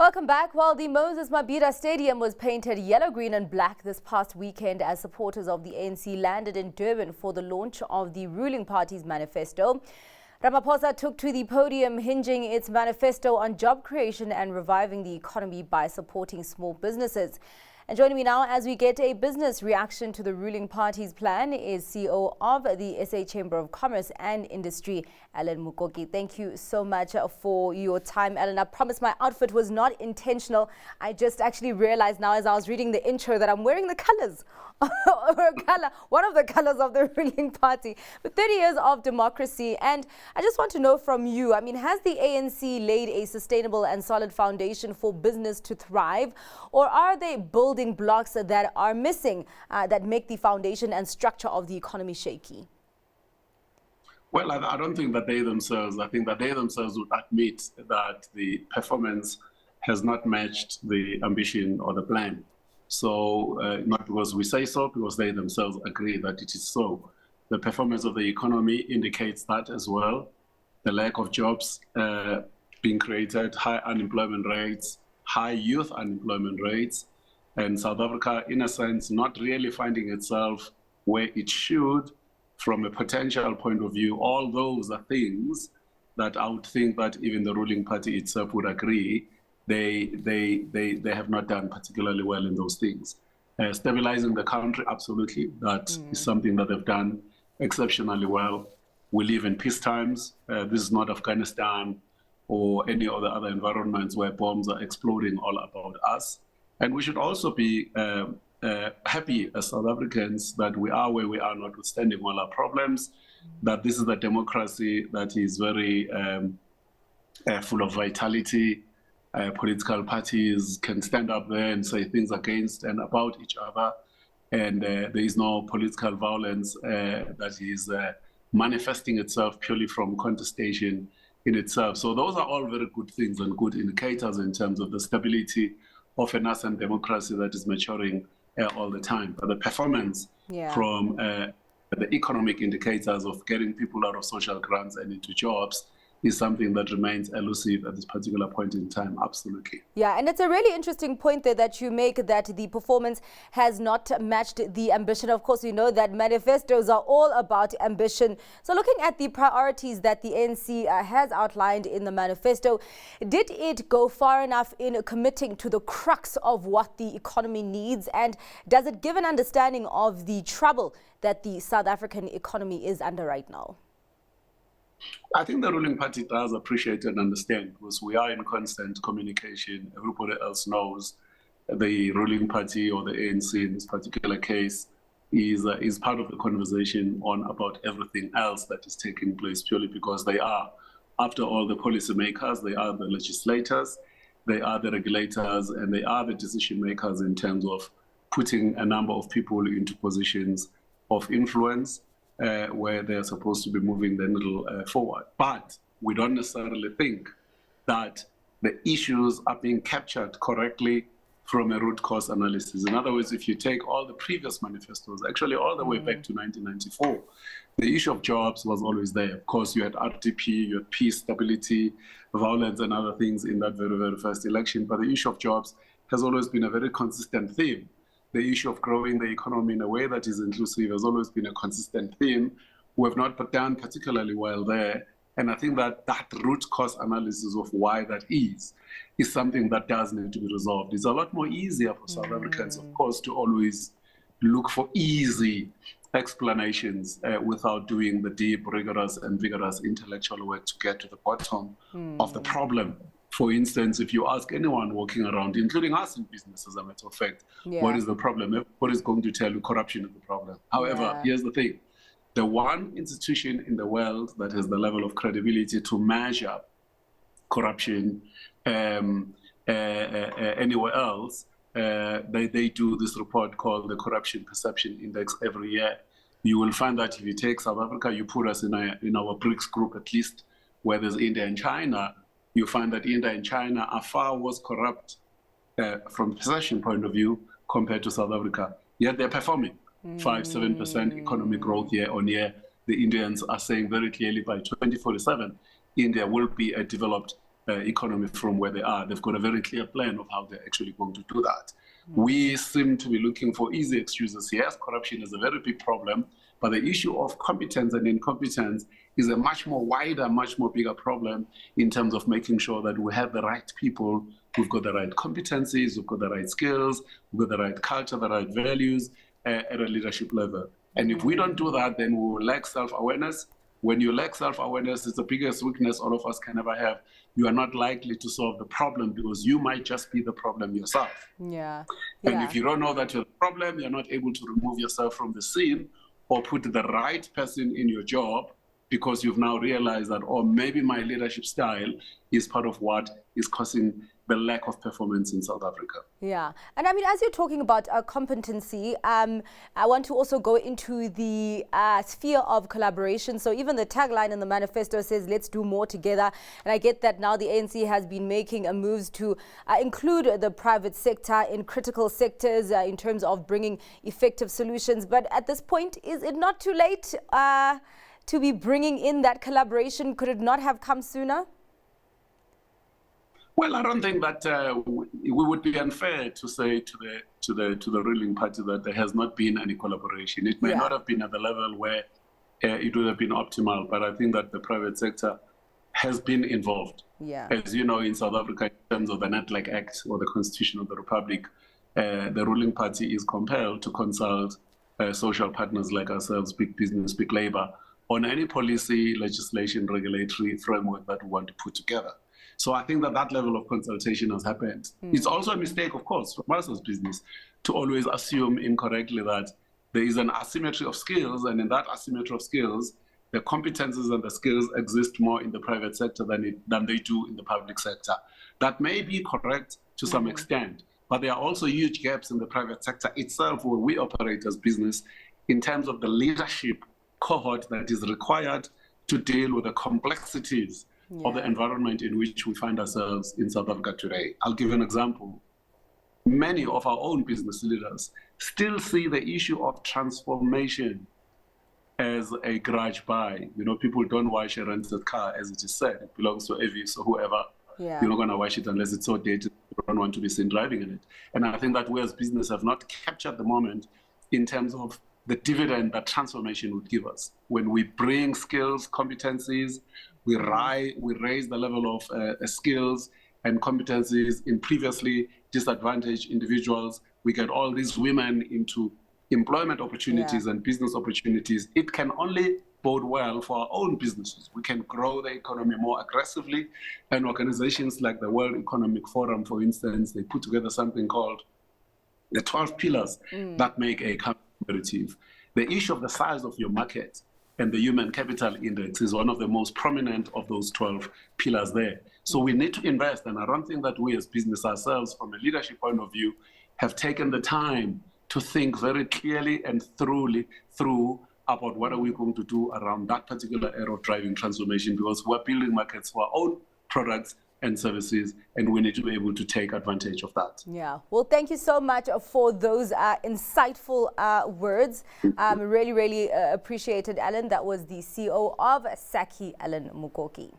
Welcome back. Well, the Moses Mabhida Stadium was painted yellow, green and black this past weekend as supporters of the ANC landed in Durban for the launch of the ruling party's manifesto. Ramaphosa took to the podium hinging its manifesto on job creation and reviving the economy by supporting small businesses. And joining me now as we get a business reaction to the ruling party's plan is CEO of the SA Chamber of Commerce and Industry, Alan Mukoki. Thank you so much for your time, Alan. I promise my outfit was not intentional. I just actually realized now as I was reading the intro that I'm wearing the colors, one of the colors of the ruling party. But 30 years of democracy, and I just want to know from you, has the ANC laid a sustainable and solid foundation for business to thrive, or are they building blocks that are missing that make the foundation and structure of the economy shaky? Well, I don't think that they themselves, I think that they themselves would admit that the performance has not matched the ambition or the plan. So not because we say so, because they themselves agree that it is so. The performance of the economy indicates that as well. The lack of jobs being created, high unemployment rates, high youth unemployment rates, and South Africa, in a sense, not really finding itself where it should from a potential point of view. All those are things that I would think that even the ruling party itself would agree they have not done particularly well in those things. Stabilizing the country, absolutely. That is something that they've done exceptionally well. We live in peace times. This is not Afghanistan or any other environments where bombs are exploding all about us. And we should also be happy as South Africans that we are where we are, notwithstanding all our problems, that this is a democracy that is very full of vitality. Political parties can stand up there and say things against and about each other. And there is no political violence that is manifesting itself purely from contestation in itself. So those are all very good things and good indicators in terms of the stability of a nascent democracy that is maturing all the time. But the performance from the economic indicators of getting people out of social grants and into jobs is something that remains elusive at this particular point in time, absolutely. Yeah, and it's a really interesting point there that you make, that the performance has not matched the ambition. Of course, we know that manifestos are all about ambition. So looking at the priorities that the ANC has outlined in the manifesto, did it go far enough in committing to the crux of what the economy needs? And does it give an understanding of the trouble that the South African economy is under right now? I think the ruling party does appreciate and understand, because we are in constant communication. Everybody else knows the ruling party, or the ANC in this particular case, is part of the conversation on about everything else that is taking place, purely because they are, after all, the policymakers, they are the legislators, they are the regulators, and they are the decision makers in terms of putting a number of people into positions of influence, where they're supposed to be moving the needle forward. But we don't necessarily think that the issues are being captured correctly from a root cause analysis. In other words, if you take all the previous manifestos, actually all the way back to 1994, the issue of jobs was always there. Of course, you had RDP, you had peace, stability, violence, and other things in that very, very first election. But the issue of jobs has always been a very consistent theme. The issue of growing the economy in a way that is inclusive has always been a consistent theme. We have not done particularly well there. And I think that root cause analysis of why that is something that does need to be resolved. It's a lot more easier for South Africans, of course, to always look for easy explanations without doing the deep, rigorous, and vigorous intellectual work to get to the bottom of the problem. For instance, if you ask anyone walking around, including us in business, as a matter of fact, what is the problem? Everybody is going to tell you corruption is the problem. However, here's the thing. The one institution in the world that has the level of credibility to measure corruption anywhere else, they do this report called the Corruption Perception Index every year. You will find that if you take South Africa, you put us in our BRICS group at least, where there's India and China, you find that India and China are far worse corrupt from a perception point of view compared to South Africa. Yet they're performing 5-7% economic growth year on year. The Indians are saying very clearly by 2047, India will be a developed economy from where they are. They've got a very clear plan of how they're actually going to do that. We seem to be looking for easy excuses. Yes, corruption is a very big problem, but the issue of competence and incompetence is a much more wider, much more bigger problem in terms of making sure that we have the right people who've got the right competencies, who've got the right skills, who've got the right culture, the right values at a leadership level. And if we don't do that, then we will lack self-awareness. When you lack self-awareness, it's the biggest weakness all of us can ever have. You are not likely to solve the problem because you might just be the problem yourself. Yeah. And if you don't know that you're the problem, you're not able to remove yourself from the scene or put the right person in your job because you've now realized that, oh, maybe my leadership style is part of what is causing the lack of performance in South Africa. Yeah. And I mean, as you're talking about competency, I want to also go into the sphere of collaboration. So even the tagline in the manifesto says, let's do more together. And I get that now the ANC has been making moves to include the private sector in critical sectors in terms of bringing effective solutions. But at this point, is it not too late to be bringing in that collaboration? Could it not have come sooner? Well, I don't think that we would be unfair to say to the ruling party that there has not been any collaboration. It may not have been at the level where it would have been optimal, but I think that the private sector has been involved. Yeah. As you know, in South Africa, in terms of the Network Act or the Constitution of the Republic, the ruling party is compelled to consult social partners like ourselves, big business, big labor, on any policy, legislation, regulatory framework that we want to put together. So I think that that level of consultation has happened. It's also a mistake, of course, from us as business to always assume incorrectly that there is an asymmetry of skills, and in that asymmetry of skills, the competences and the skills exist more in the private sector than they do in the public sector. That may be correct to some extent, but there are also huge gaps in the private sector itself where we operate as business in terms of the leadership cohort that is required to deal with the complexities of the environment in which we find ourselves in South Africa today. I'll give you an example. Many of our own business leaders still see the issue of transformation as a grudge buy. You know, people don't wash a rented car, as it is said. It belongs to Avis or whoever. You're not going to wash it unless it's so dated. You don't want to be seen driving in it. And I think that we as business have not captured the moment in terms of the dividend that transformation would give us. When we bring skills, competencies, we raise the level of skills and competencies in previously disadvantaged individuals. We get all these women into employment opportunities and business opportunities. It can only bode well for our own businesses. We can grow the economy more aggressively. And organizations like the World Economic Forum, for instance, they put together something called the 12 pillars that make a company competitive. The issue of the size of your market and the human capital index is one of the most prominent of those 12 pillars there. So we need to invest, and I don't think that we as business ourselves, from a leadership point of view, have taken the time to think very clearly and thoroughly through about what are we going to do around that particular area of driving transformation, because we're building markets for our own products and services, and we need to be able to take advantage of that. Yeah. Well, thank you so much for those insightful words. Really, really appreciated, Alan. That was the CEO of SACCI, Alan Mukoki.